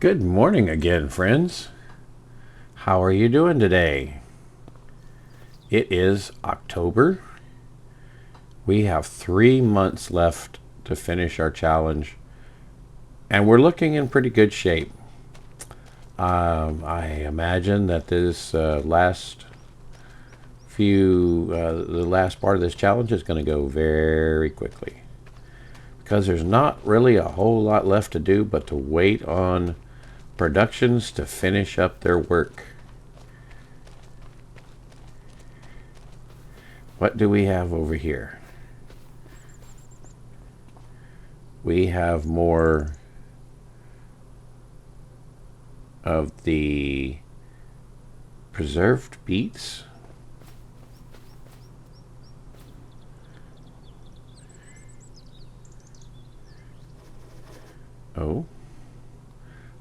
Good morning again, friends. How are you doing today? It is October. We have 3 months left to finish our challenge, and we're looking in pretty good shape. I imagine that this last the last part of this challenge is going to go very quickly because there's not really a whole lot left to do but to wait on productions to finish up their work. What do we have over here? We have more of the preserved beets. Oh,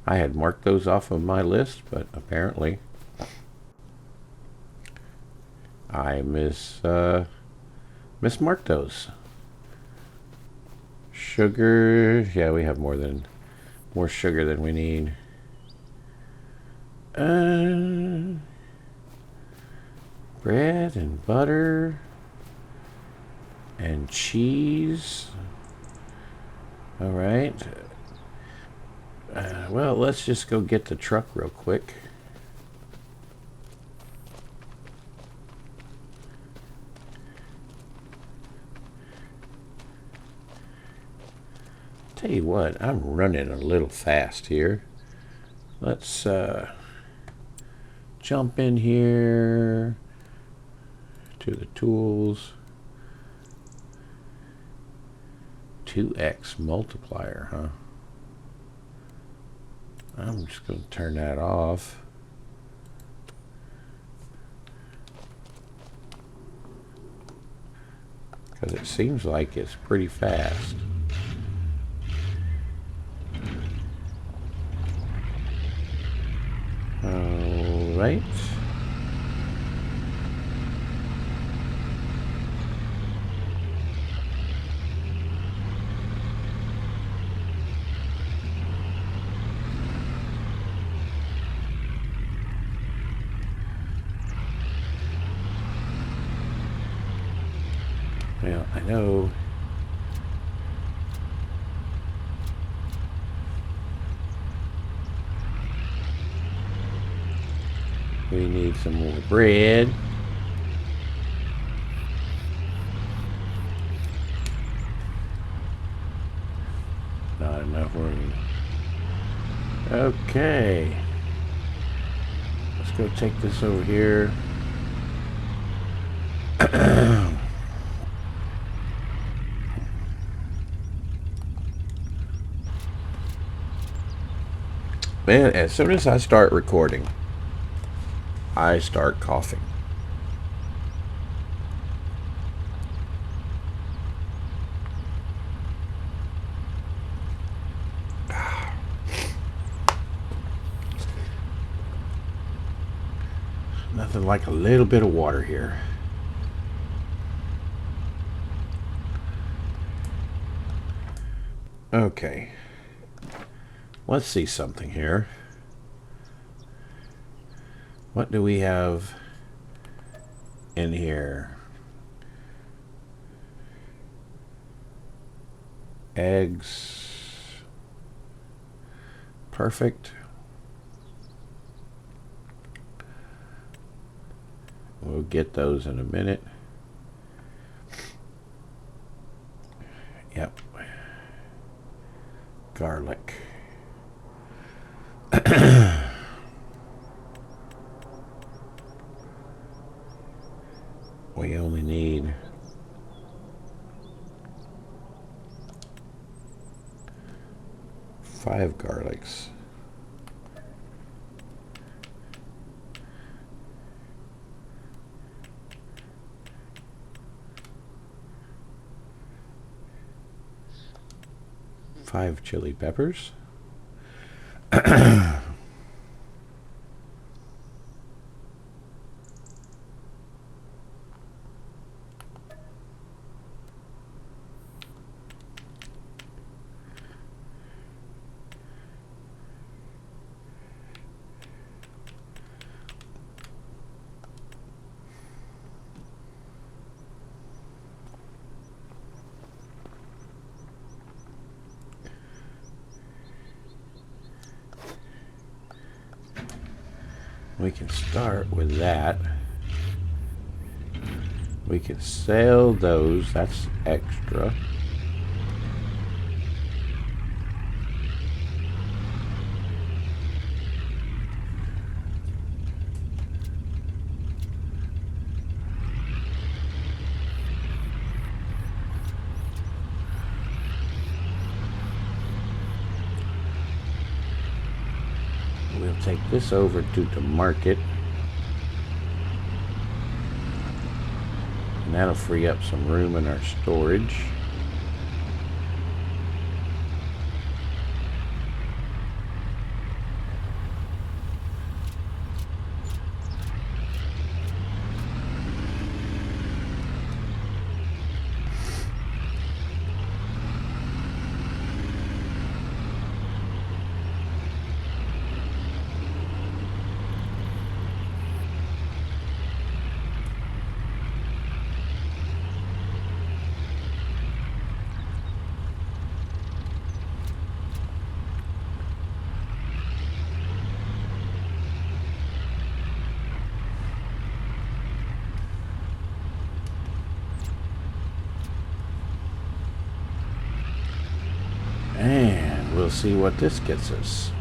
I had marked those off of my list, but apparently I mismarked those. Sugar, yeah, we have more sugar than we need. Bread and butter and cheese. All right. Well, let's just go get the truck real quick. Tell you what, I'm running a little fast here. Let's jump in here to the tools. 2x multiplier, huh? I'm just going to turn that off. Because it seems like it's pretty fast. All right. Well, I know we need some more bread. Not enough room. Okay. Let's go take this over here. Man, as soon as I start recording, I start coughing. Nothing like a little bit of water here. Okay. Let's see something here. What do we have in here? Eggs. Perfect. We'll get those in a minute. Yep. Garlic. We only need 5 garlics. Five chili peppers. We can start with that. We can sell those. That's extra. We'll take this over to the market. And that'll free up some room in our storage. And we'll see what this gets us.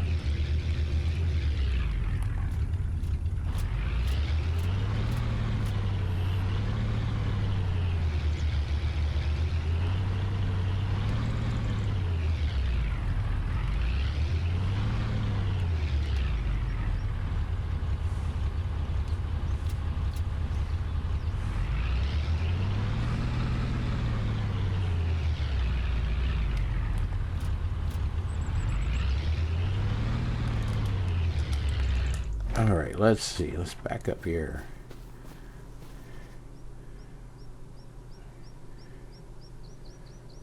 All right, let's see. Let's back up here.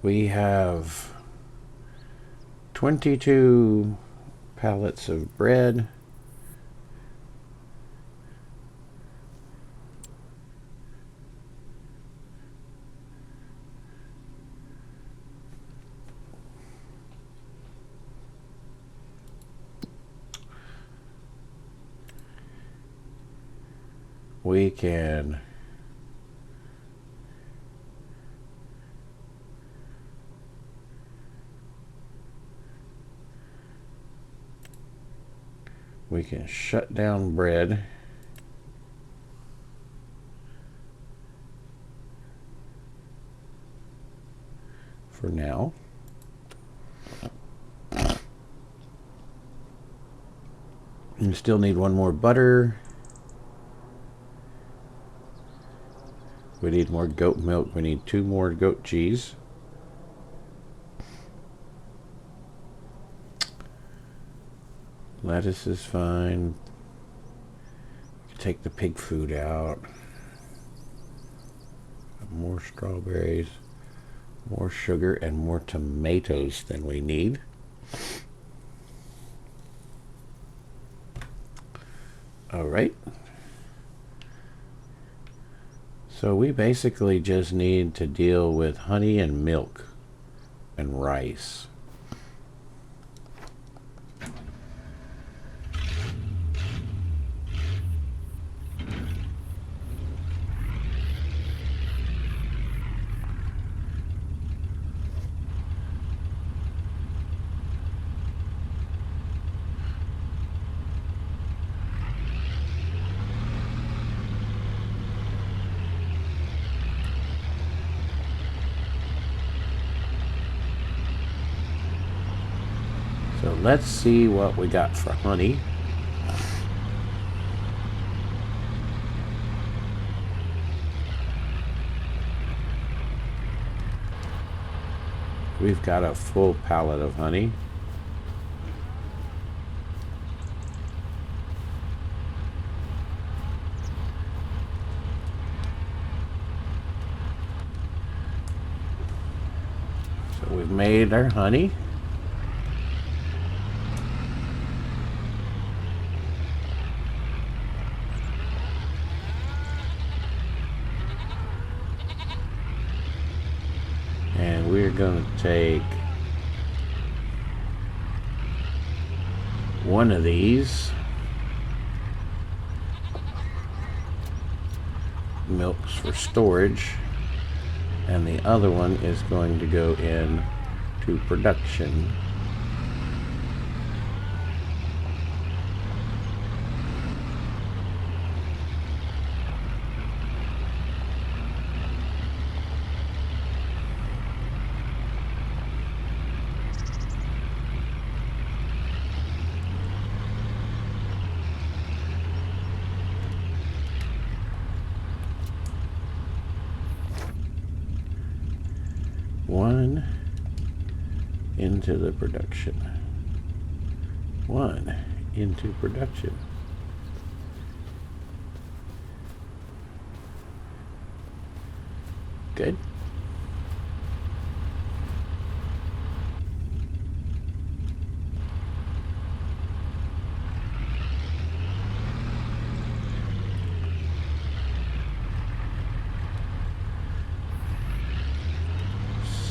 We have 22 pallets of bread. We can shut down bread. For now. You still need one more butter. We need more goat milk. We need 2 more goat cheese. Lettuce is fine. Take the pig food out. More strawberries, more sugar, and more tomatoes than we need. All right. So we basically just need to deal with honey and milk and rice. So let's see what we got for honey. We've got a full pallet of honey. So we've made our honey. And we're going to take one of these milks for storage, and the other one is going to go in to production. One into the production. One into production. Good.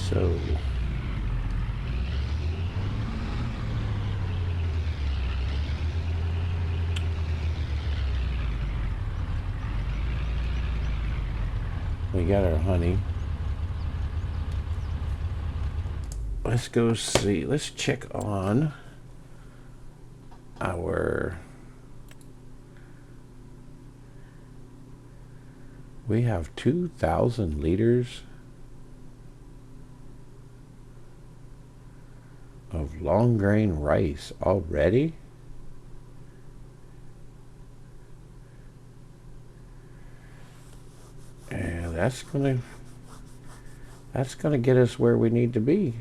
So we got our honey. Let's go see. Let's check on our... We have 2,000 liters of long grain rice already. And that's gonna get us where we need to be.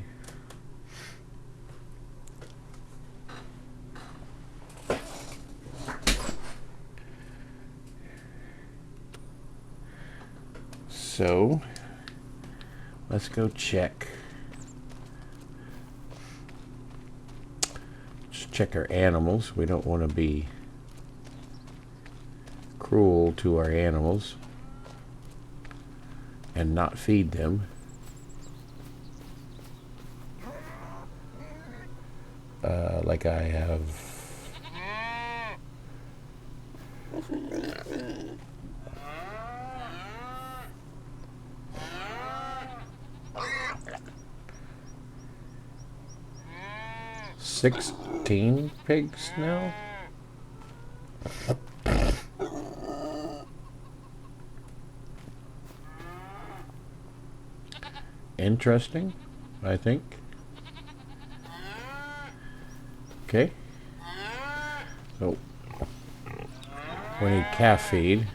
So let's go check. Just check our animals. We don't want to be cruel to our animals and not feed them. Like I have. $16 pigs now. Interesting, I think. Okay. So we need calf feed.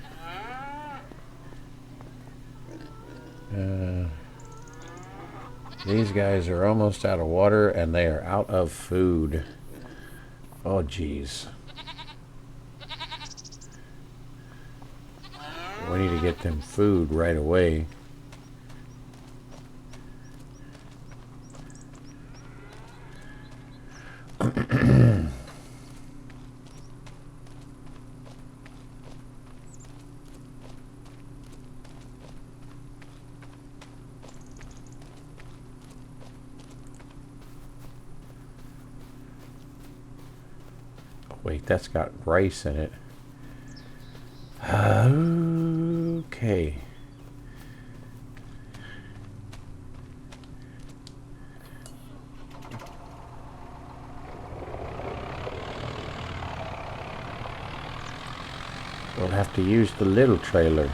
These guys are almost out of water and they are out of food. Oh geez. We need to get them food right away. Wait, that's got rice in it. Okay. We'll have to use the little trailer.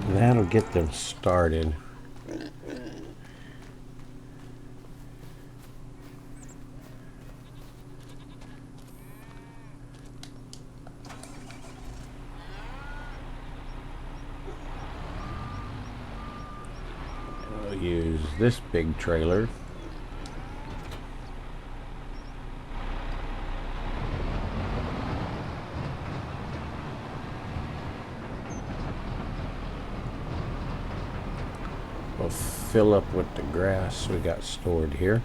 That'll get them started. We'll use this big trailer. We'll fill up with the grass we got stored here.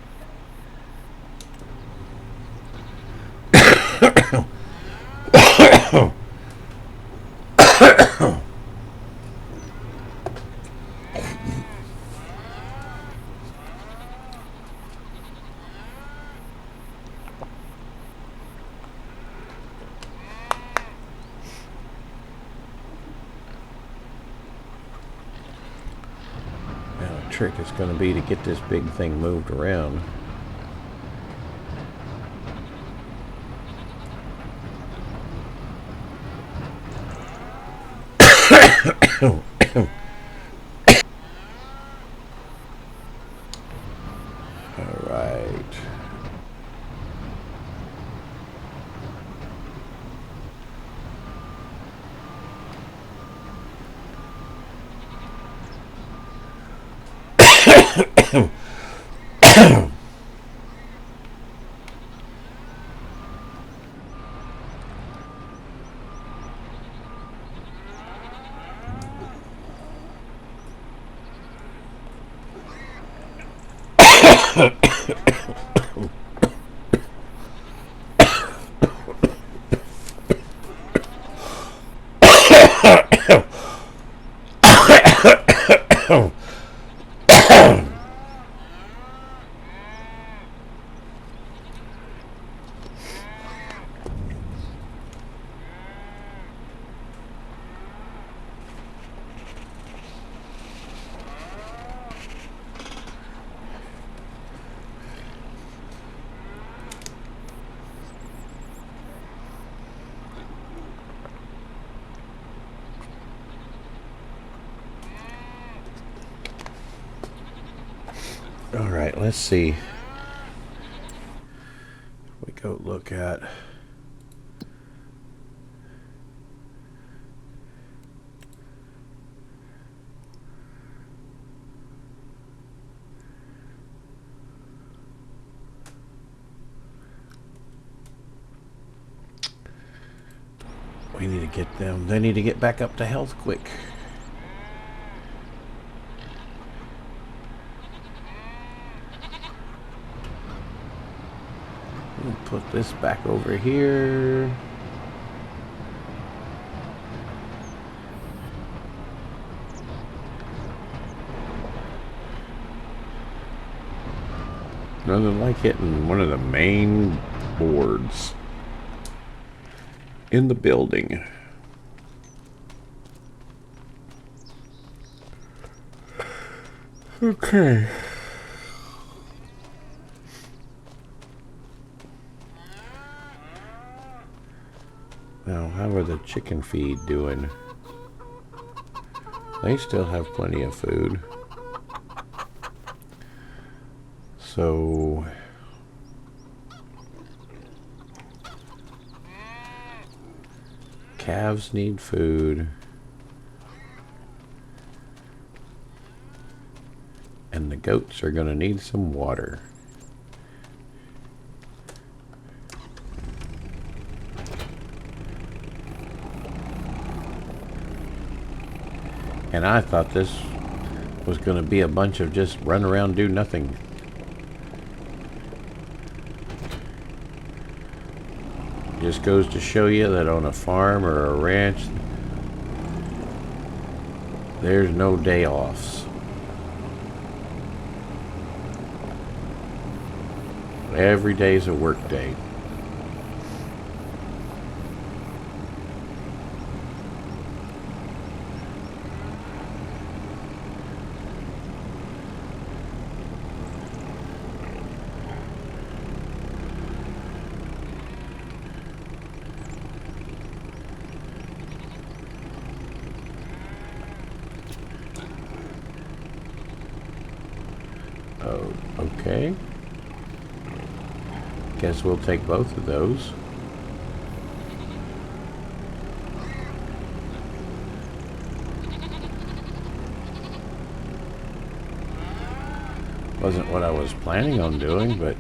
Trick is going to be to get this big thing moved around. All right. All right, let's see. We go look at we need to get them. They need to get back up to health quick. We'll put this back over here. Nothing like hitting one of the main boards in the building. Okay. Now, how are the chicken feed doing? They still have plenty of food. So calves need food. And the goats are going to need some water. And I thought this was going to be a bunch of just run around, do nothing. Just goes to show you that on a farm or a ranch, there's no day offs. Every day's a work day. Okay. Guess we'll take both of those. Wasn't what I was planning on doing, but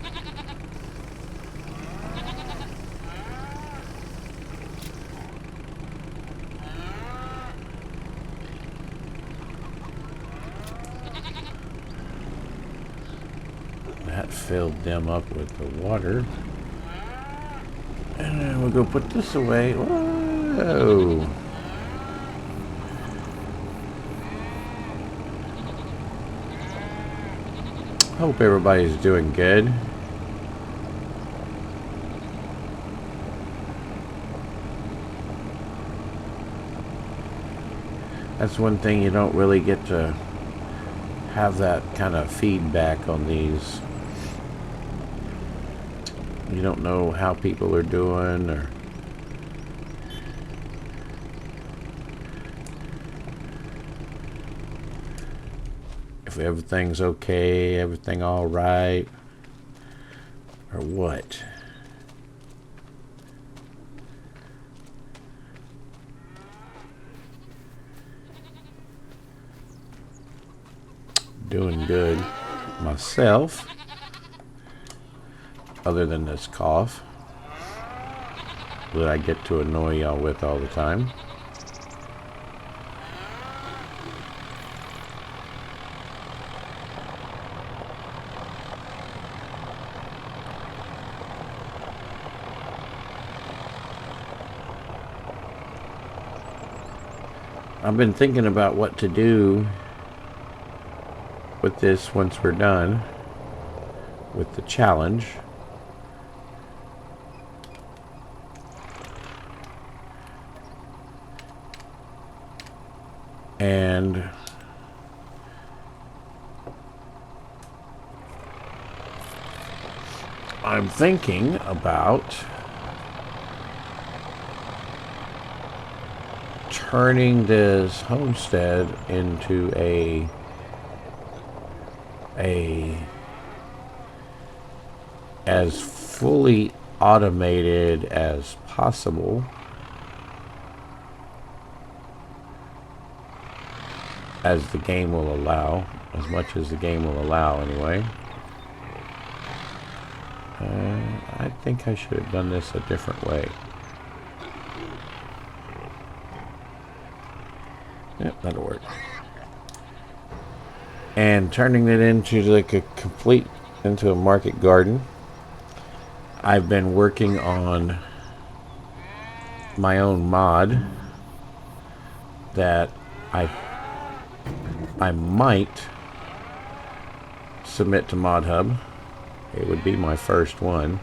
that filled them up with the water. And then we'll go put this away. Whoa! Hope everybody's doing good. That's one thing you don't really get to have that kind of feedback on these. You don't know how people are doing, or if everything's okay, everything all right, or what. Doing good myself, other than this cough that I get to annoy y'all with all the time. I've been thinking about what to do with this once we're done with the challenge. And I'm thinking about turning this homestead into a as fully automated as possible, as the game will allow, as much as the game will allow anyway. I think I should have done this a different way. Yep, that'll work. And turning it into like into a market garden. I've been working on my own mod that I might submit to Mod Hub. It would be my first one.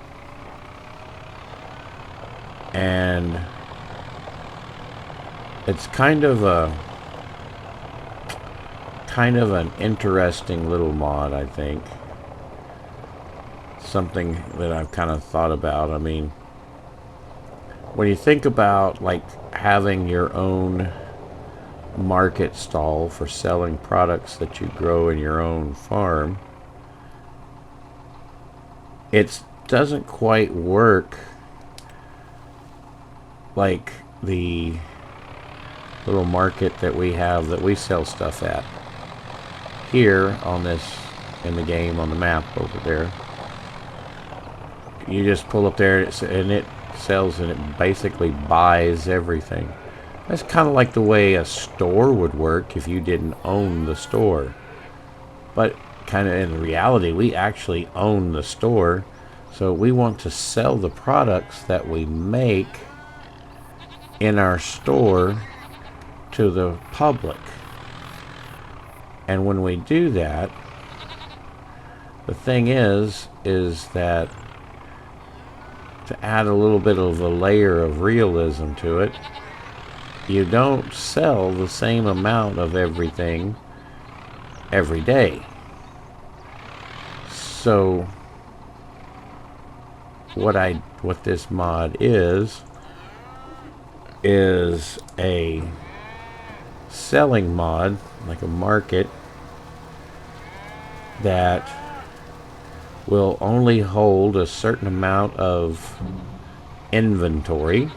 And it's kind of an interesting little mod, I think. Something that I've kind of thought about. I mean, when you think about like having your own market stall for selling products that you grow in your own farm, it doesn't quite work like the little market that we have that we sell stuff at here on this, in the game, on the map over there. You just pull up there and it sells, and it basically buys everything. That's kind of like the way a store would work if you didn't own the store. But kind of in reality, we actually own the store. So we want to sell the products that we make in our store to the public. And when we do that, the thing is that to add a little bit of a layer of realism to it, you don't sell the same amount of everything every day. So what this mod is a selling mod, like a market that will only hold a certain amount of inventory,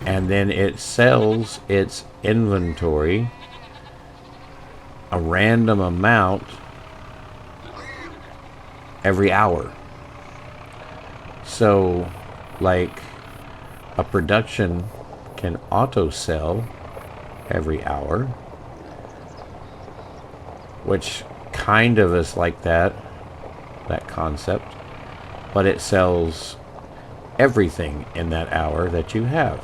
and then it sells its inventory a random amount every hour. So, like, a production can auto sell every hour, which kind of is like that concept, but it sells everything in that hour that you have.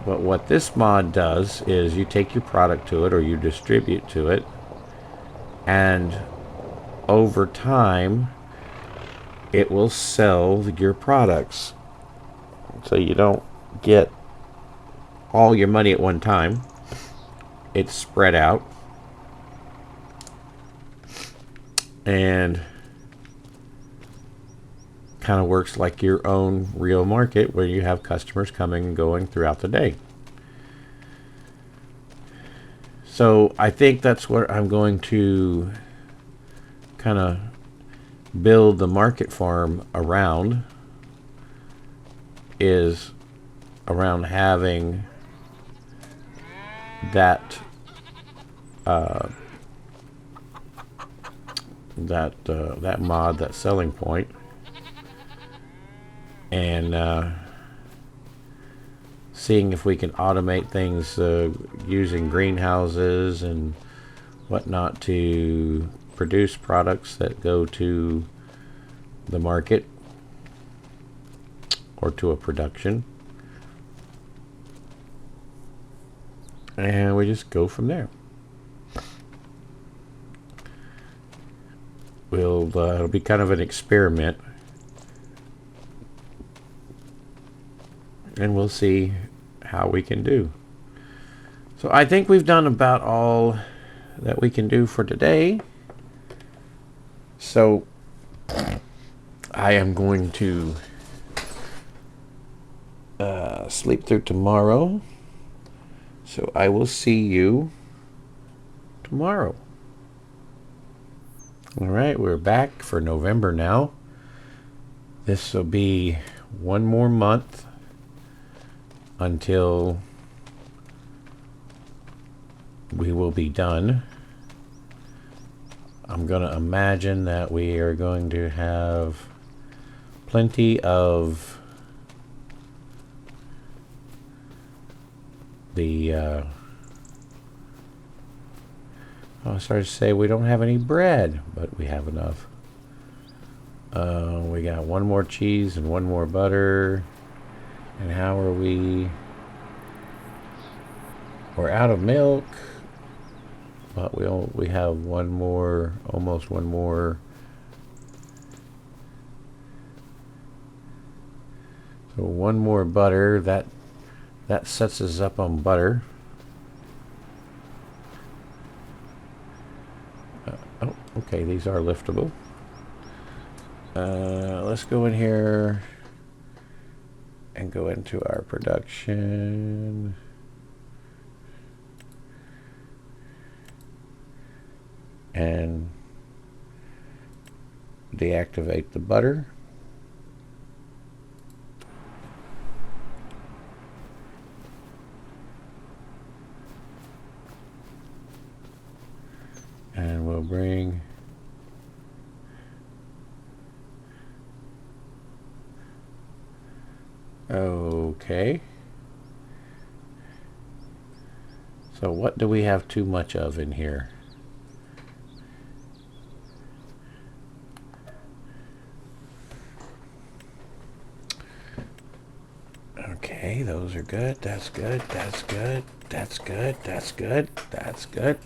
But what this mod does is you take your product to it, or you distribute to it, and over time it will sell your products. So you don't get all your money at one time. It's spread out. And kind of works like your own real market, where you have customers coming and going throughout the day. So I think that's what I'm going to kind of build the market farm around, is around having that that mod, that selling point, and seeing if we can automate things using greenhouses and whatnot to produce products that go to the market or to a production, and we just go from there. It'll be kind of an experiment, and we'll see how we can do. So I think we've done about all that we can do for today. So I am going to sleep through tomorrow. So I will see you tomorrow. All right, we're back for November now. This will be one more month until we will be done. I'm going to imagine that we are going to have plenty of the I started to say we don't have any bread, but we have enough. We got one more cheese and one more butter. And how are we? We're out of milk, but we have one more, almost one more. So one more butter. That sets us up on butter. Oh, okay, these are liftable. Let's go in here and go into our production. And deactivate the butter. And we'll bring okay. So what do we have too much of in here? Okay, those are good. That's good. That's good. That's good. That's good. That's good.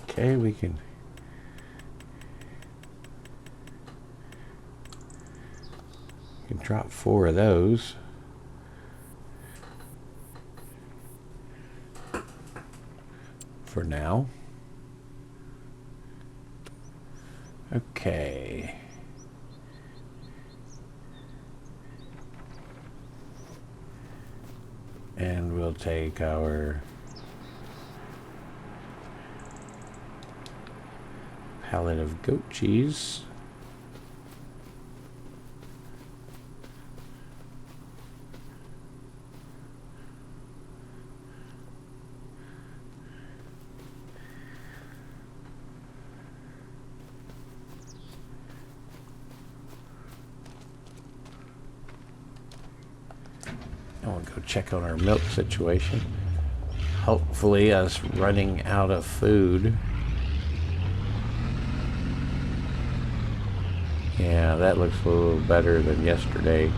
Okay, we can drop 4 of those. For now. Okay. And we'll take our pallet of goat cheese. And we'll go check on our milk situation. Hopefully us running out of food. Yeah, that looks a little better than yesterday.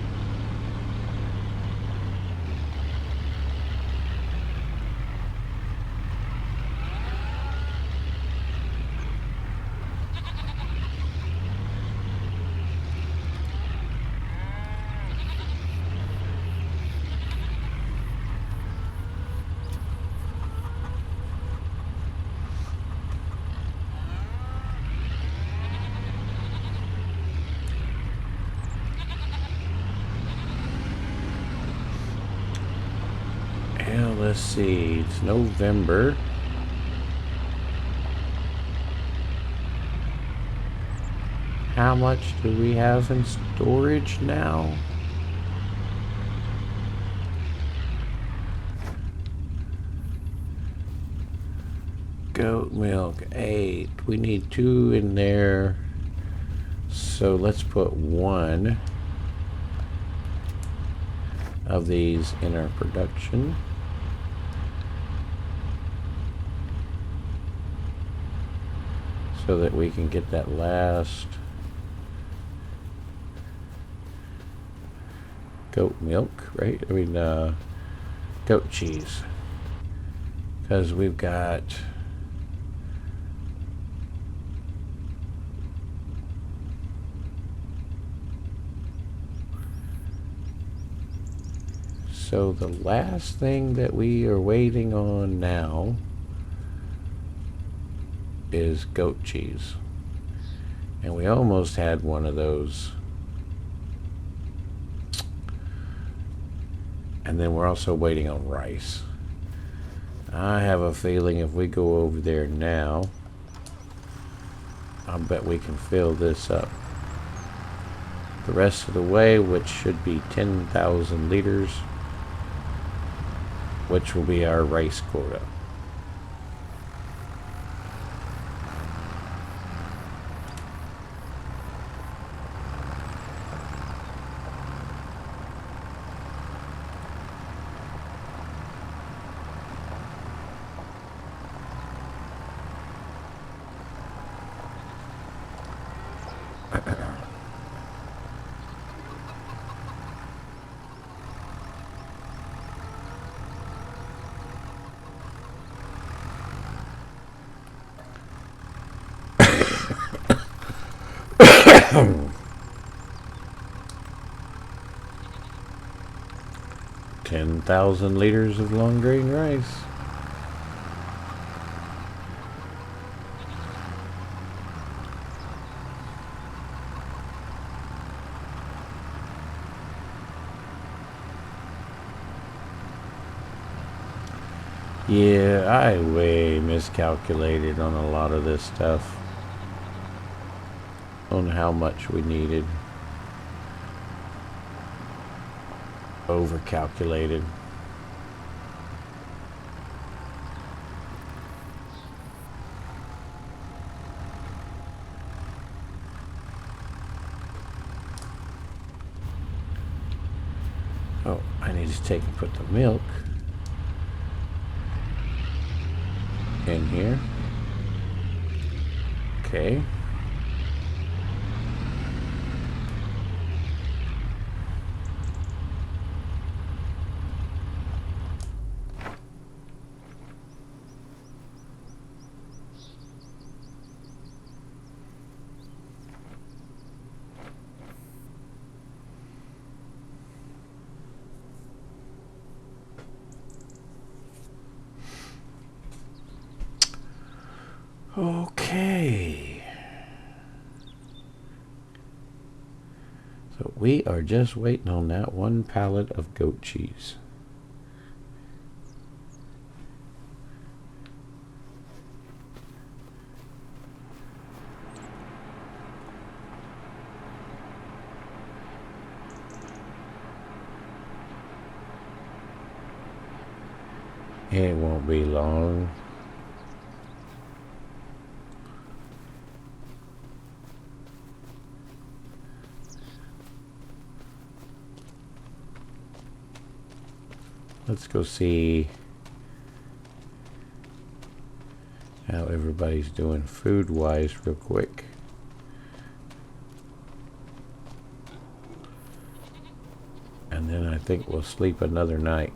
Well, let's see, it's November. How much do we have in storage now? Goat milk, 8. We need 2 in there. So let's put 1 of these in our production. So that we can get that last goat milk, right? I mean, goat cheese. Because we've got so the last thing that we are waiting on now is goat cheese. And we almost had one of those. And then we're also waiting on rice. I have a feeling if we go over there now, I bet we can fill this up the rest of the way, which should be 10,000 liters, which will be our rice quota. $10,000 liters of long grain rice. Yeah, I way miscalculated on a lot of this stuff. On how much we needed. Overcalculated. Oh, I need to take and put the milk in here. Okay. Okay. So we are just waiting on that 1 pallet of goat cheese. It won't be long. Let's go see how everybody's doing food-wise real quick. And then I think we'll sleep another night.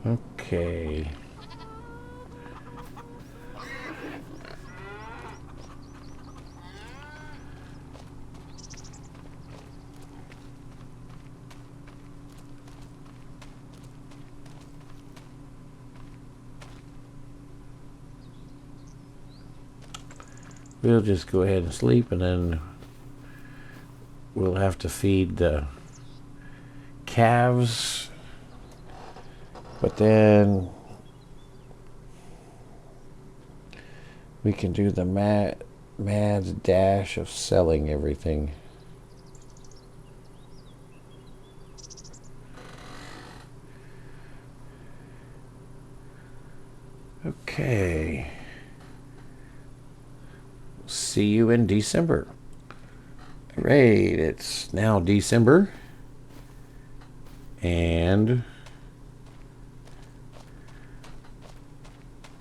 Okay. We'll just go ahead and sleep, and then we'll have to feed the calves. But then we can do the mad dash of selling everything. Okay. See you in December. Great, it's now December. And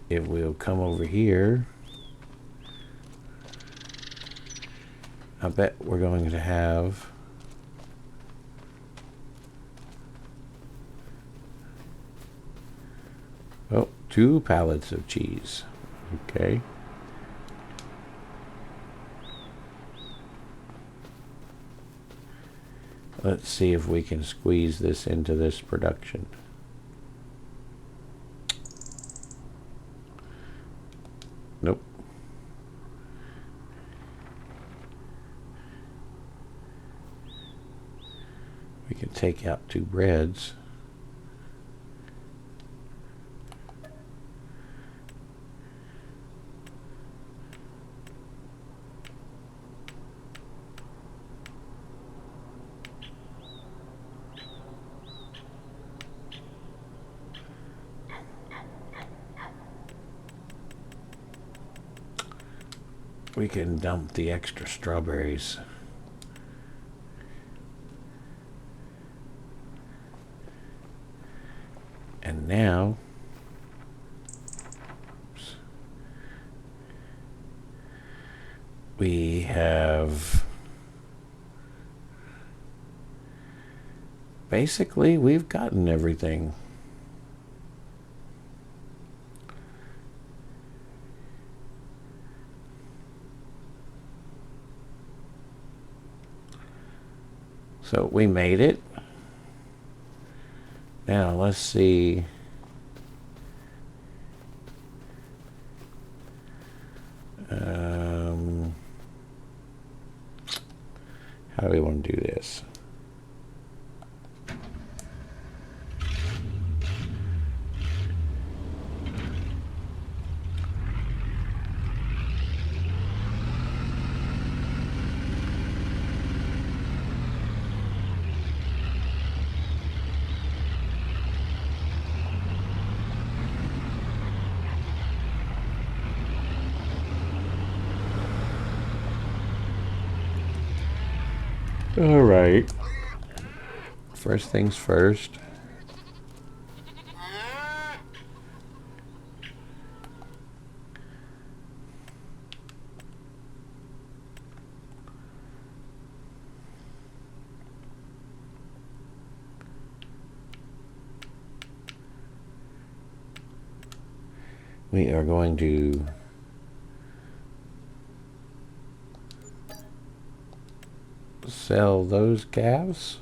if we'll come over here, I bet we're going to have oh, 2 pallets of cheese. Okay. Let's see if we can squeeze this into this production. Nope. We can take out 2 breads. We can dump the extra strawberries. And now, we have basically, we've gotten everything. So we made it. Now let's see. How do we want to do this? All right. First things first. We are going to sell those calves.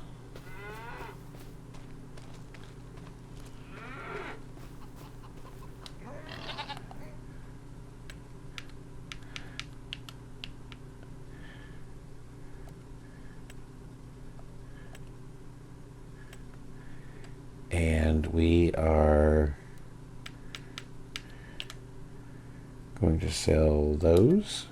And we are Going to sell those.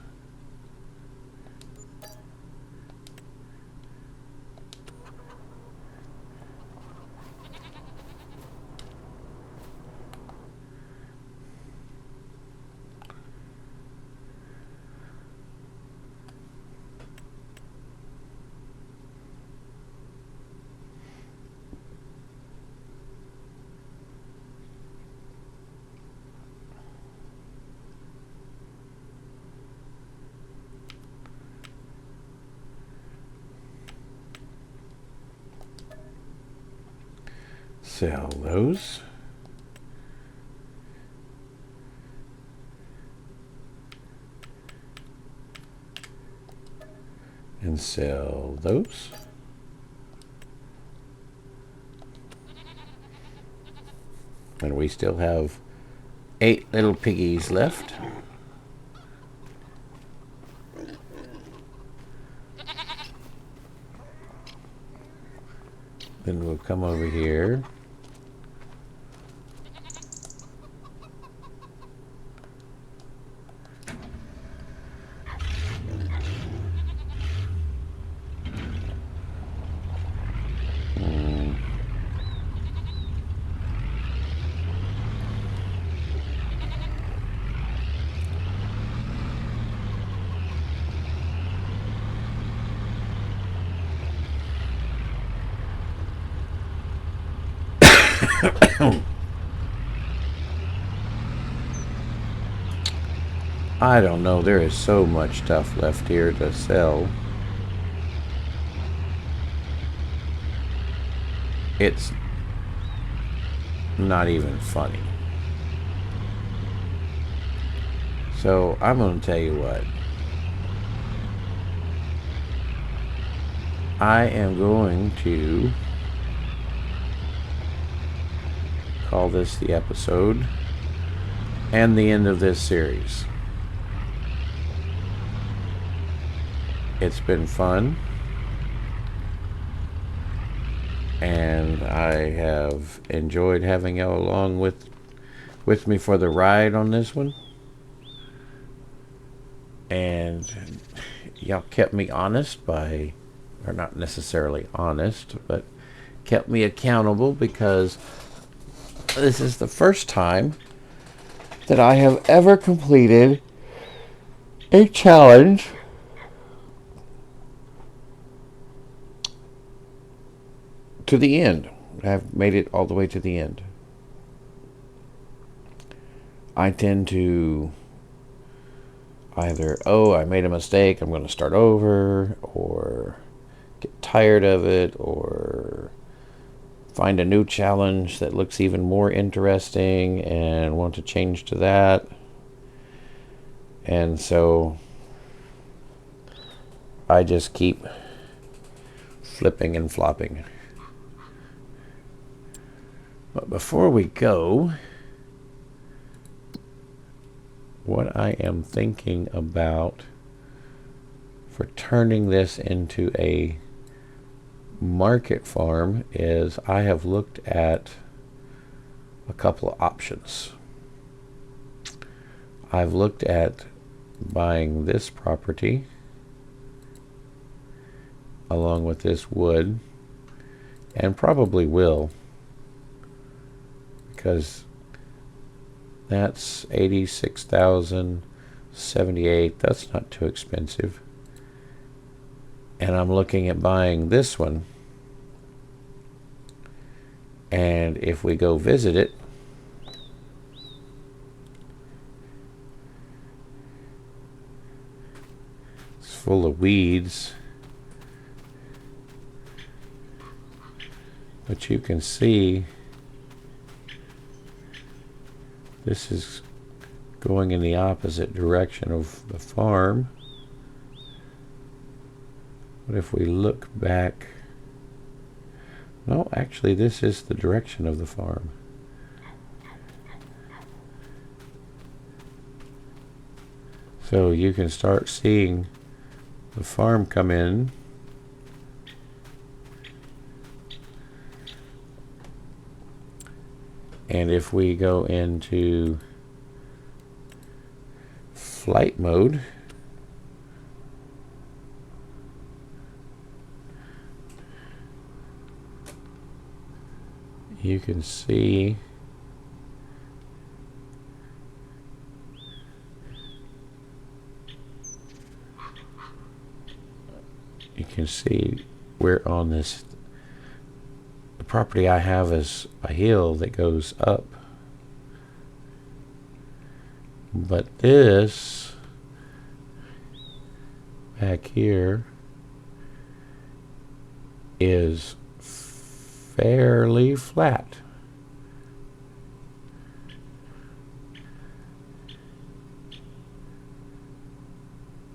Sell those. And sell those. And we still have 8 little piggies left. Then we'll come over here. I don't know, there is so much stuff left here to sell. It's not even funny. So I'm going to tell you what. I am going to call this the episode and the end of this series. It's been fun, and I have enjoyed having you along with me for the ride on this one. And y'all kept me honest by, or not necessarily honest, but kept me accountable, because this is the first time that I have ever completed a challenge to the end. I've made it all the way to the end. I tend to either, oh, I made a mistake, I'm going to start over, or get tired of it, or find a new challenge that looks even more interesting and want to change to that. And so I just keep flipping and flopping. But before we go, what I am thinking about for turning this into a market farm is I have looked at a couple of options. I've looked at buying this property along with this wood, and probably will, because that's $86,078. That's not too expensive. And I'm looking at buying this one, and if we go visit it, it's full of weeds, but you can see this is going in the opposite direction of the farm. But if we look back, no, actually this is the direction of the farm. So you can start seeing the farm come in. And if we go into flight mode, you can see we're on this. The property I have is a hill that goes up, but this back here is fairly flat.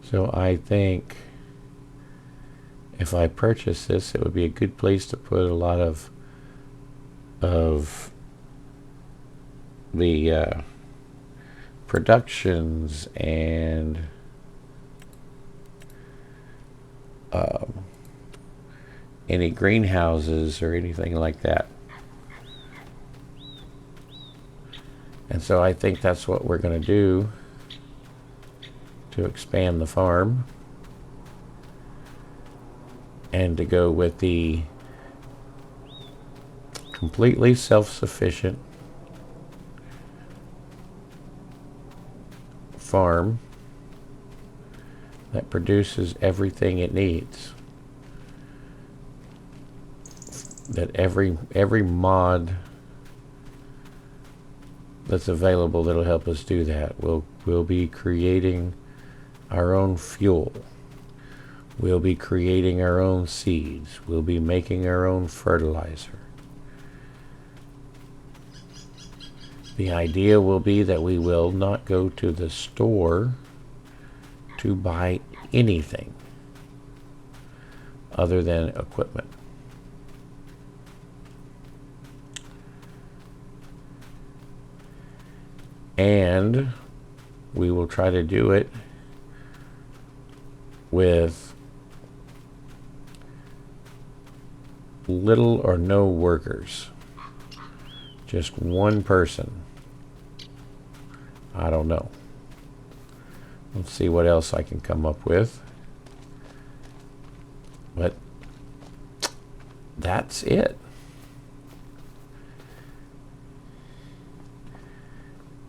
So I think if I purchase this, it would be a good place to put a lot of the productions and any greenhouses or anything like that. And so I think that's what we're going to do to expand the farm and to go with the completely self-sufficient farm that produces everything it needs. That every mod that's available that'll help us do that. We'll be creating our own fuel. We'll be creating our own seeds. We'll be making our own fertilizer. The idea will be that we will not go to the store to buy anything other than equipment. And we will try to do it with little or no workers. Just one person. I don't know. Let's see what else I can come up with. But that's it.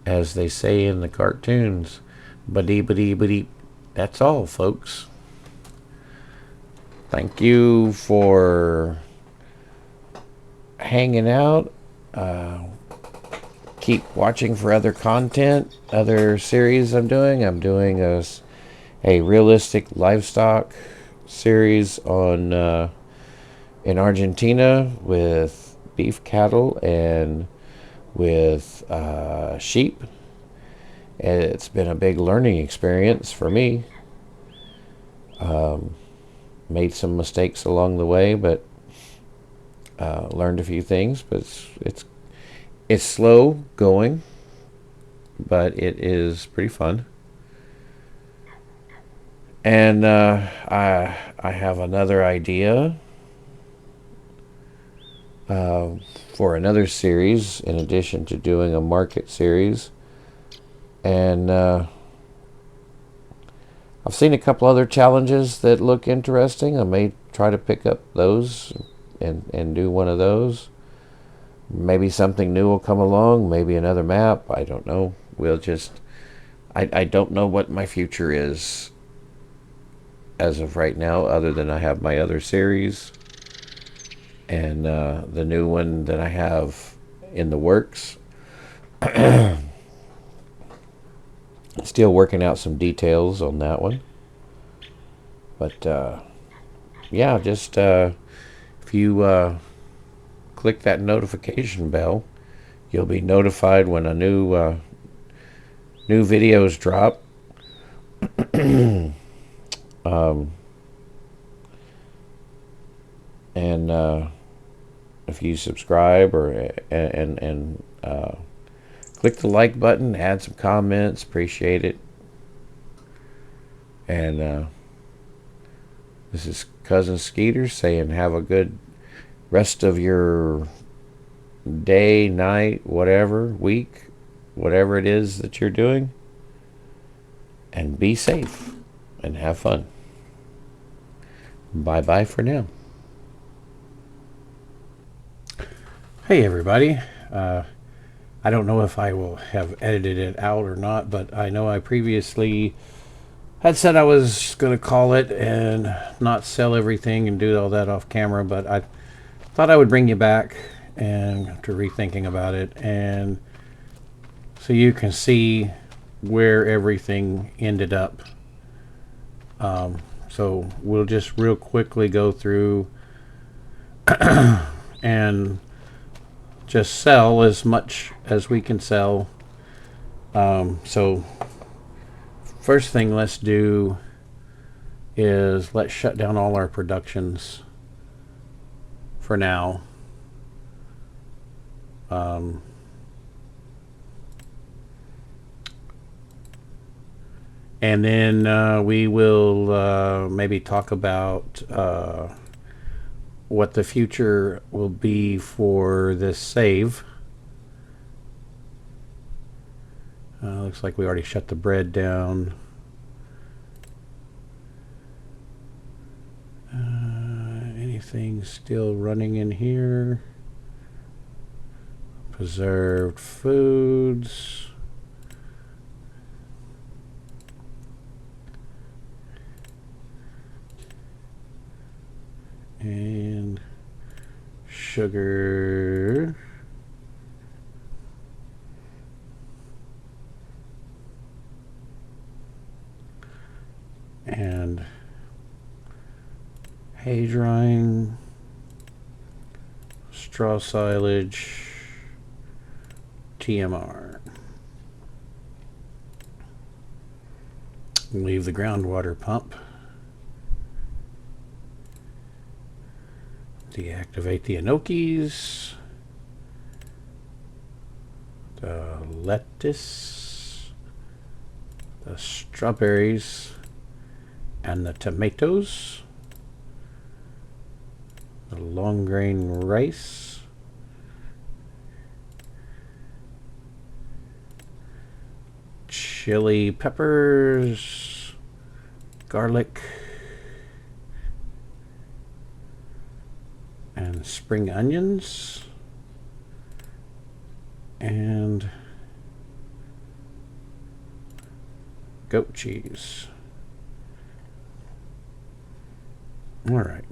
As they say in the cartoons, ba-dee. That's all, folks. Thank you for hanging out. Keep watching for other content, other series I'm doing. I'm doing a realistic livestock series on in Argentina with beef cattle and with sheep. It's been a big learning experience for me. Made some mistakes along the way, but learned a few things. But it's slow going, but it is pretty fun. And I have another idea for another series in addition to doing a market series. And I've seen a couple other challenges that look interesting. I may try to pick up those and do one of those. Maybe something new will come along. Maybe another map. I don't know. I don't know what my future is as of right now, other than I have my other series and the new one that I have in the works. Still working out some details on that one. But yeah, just if you click that notification bell, you'll be notified when a new videos drop. And if you subscribe and click the like button, add some comments, appreciate it. And this is Cousin Skeeter saying have a good rest of your day, night, whatever, week, whatever it is that you're doing. and be safe and have fun. Bye-bye for now. Hey everybody. I don't know if I will have edited it out or not, but I know I previously had said I was going to call it and not sell everything and do all that off camera, but I thought I would bring you back and to rethinking about it, and so you can see where everything ended up. So we'll just real quickly go through and just sell as much as we can sell. So first thing let's do is let's shut down all our productions for now. And then we will maybe talk about what the future will be for this save. Looks like we already shut the bread down. Anything still running in here? Preserved foods. And sugar. And hay drying, straw silage, TMR. Leave the groundwater pump. Deactivate the gnocchis, the lettuce, the strawberries, and the tomatoes, the long grain rice, chili peppers, garlic, and spring onions, and goat cheese. All right.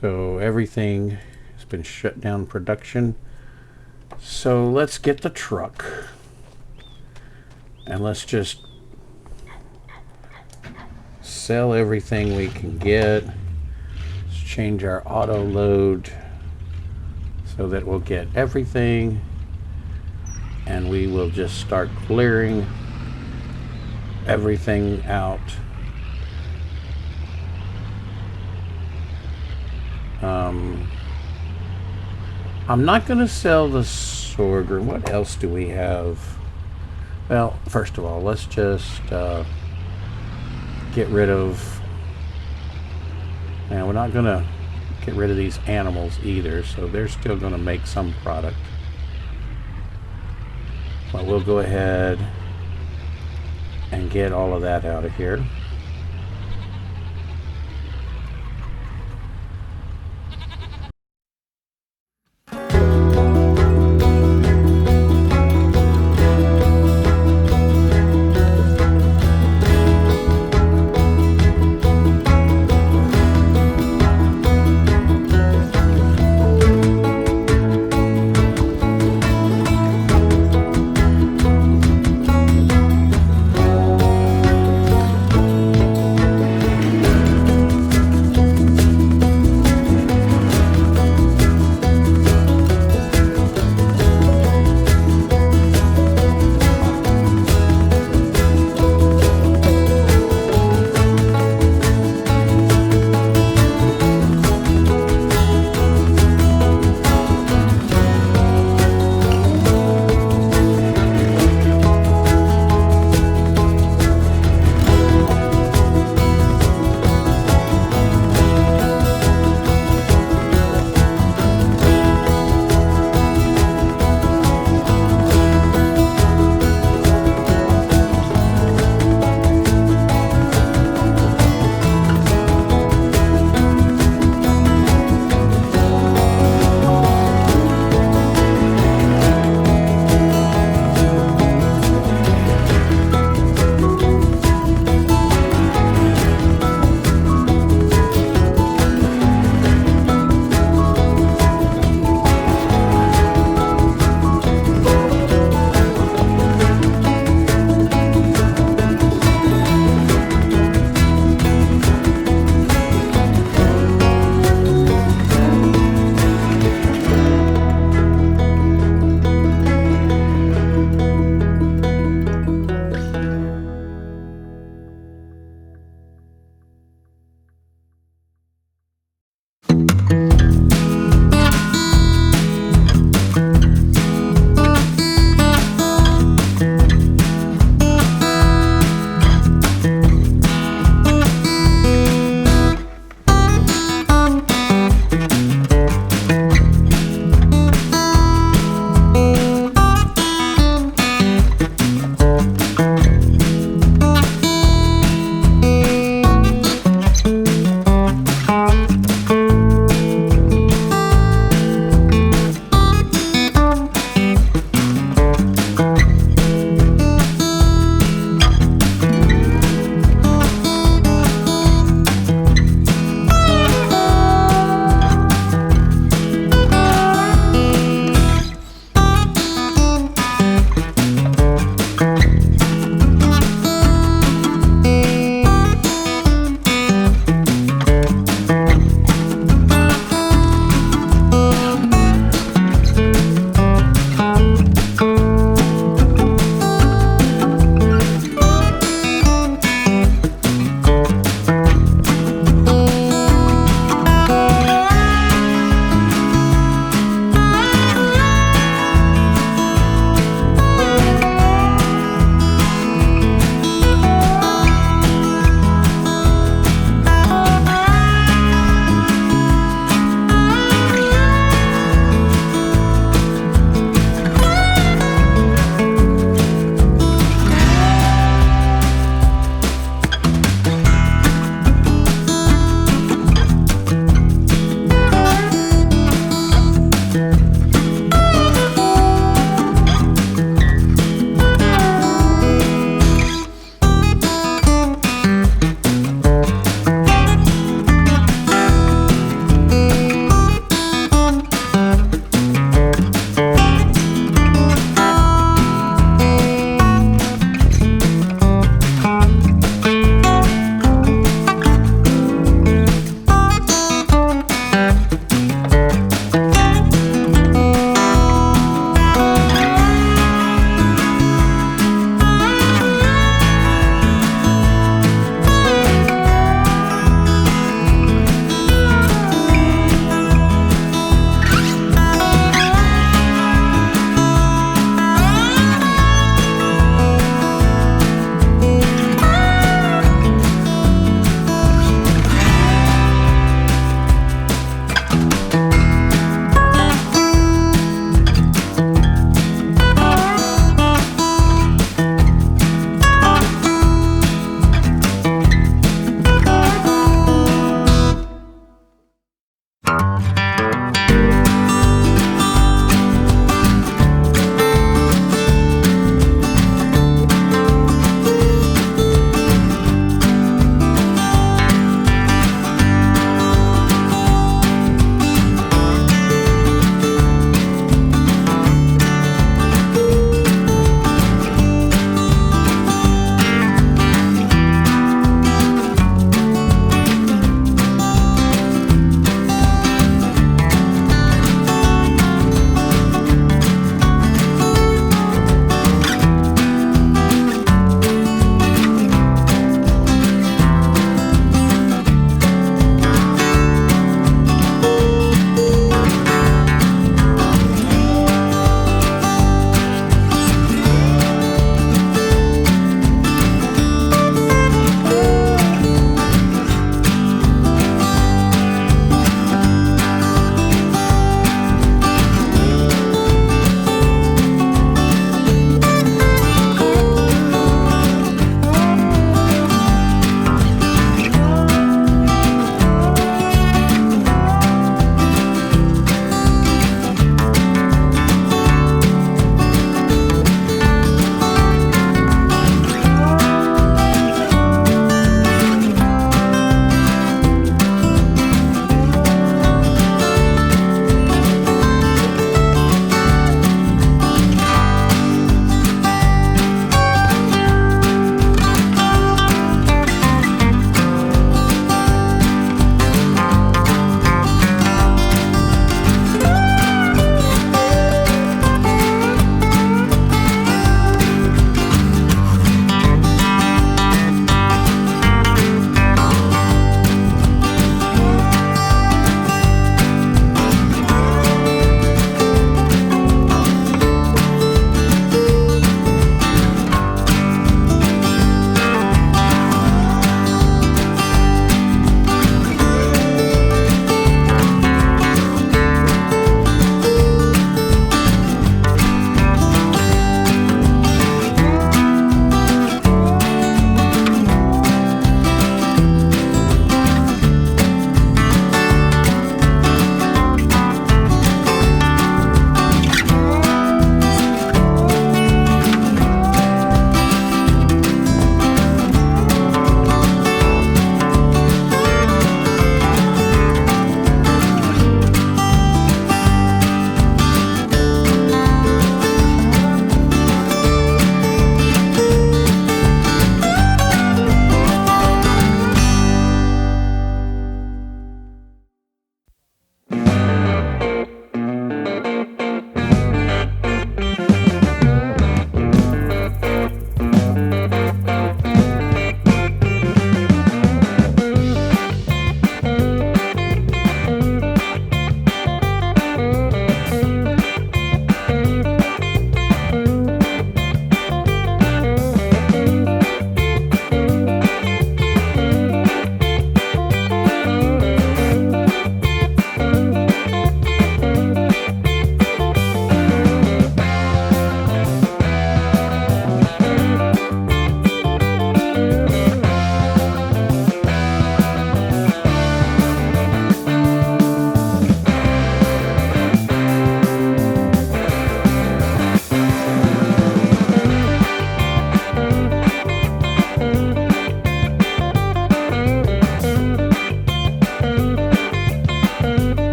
So everything has been shut down production. So let's get the truck and let's just sell everything we can get. Let's change our auto load so that we'll get everything, and we will just start clearing everything out. I'm not going to sell the sorghum. What else do we have? Well, first of all, let's just get rid of... Now, we're not going to get rid of these animals either, so they're still going to make some product. But we'll go ahead and get all of that out of here.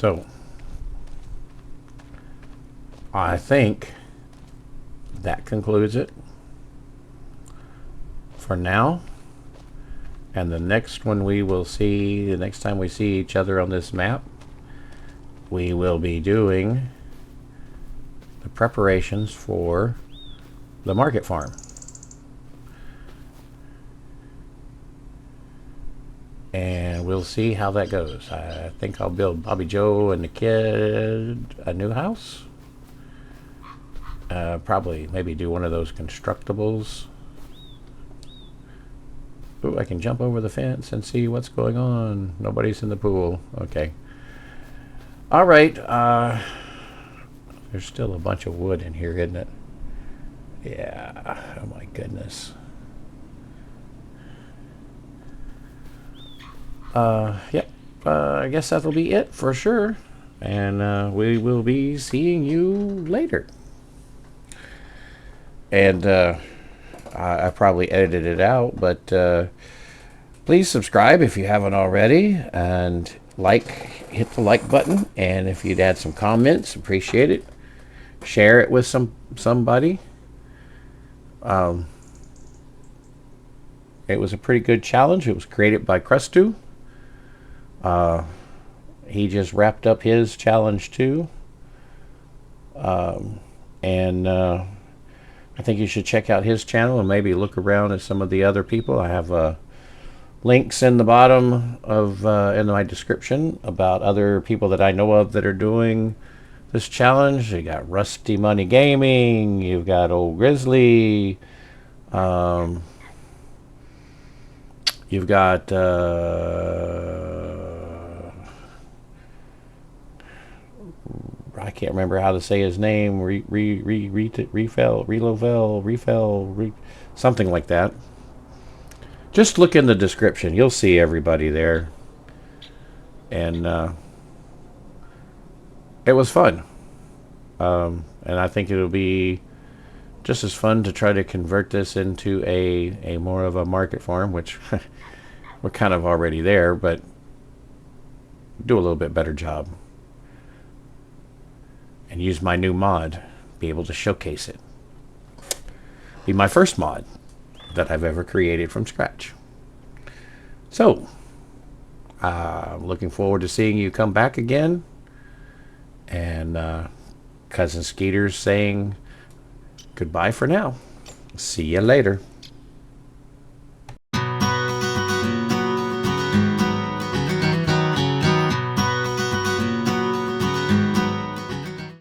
So I think that concludes it for now. And the next one we will see, the next time we see each other on this map, we will be doing the preparations for the market farm. And we'll see how that goes. I think I'll build Bobby Joe and the kid a new house. Probably maybe do one of those constructibles. Ooh, I can jump over the fence and see what's going on. Nobody's in the pool. Okay. All right. There's still a bunch of wood in here, isn't it? Yeah. Oh my goodness. Yep. I guess that'll be it for sure. And we will be seeing you later. And I probably edited it out, but please subscribe if you haven't already, and hit the like button. And if you'd add some comments, appreciate it. Share it with somebody. It was a pretty good challenge. It was created by Crustu. He just wrapped up his challenge too. I think you should check out his channel and maybe look around at some of the other people. I have links in the bottom of in my description about other people that I know of that are doing this challenge. You got Rusty Money Gaming, you've got Old Grizzly, you've got I can't remember how to say his name. Something like that. Just look in the description. You'll see everybody there. And it was fun. And I think it'll be just as fun to try to convert this into a more of a market farm, which we're kind of already there, but do a little bit better job. And use my new mod, be able to showcase it. Be my first mod that I've ever created from scratch. So, I'm looking forward to seeing you come back again. And Cousin Skeeter's saying goodbye for now. See you later.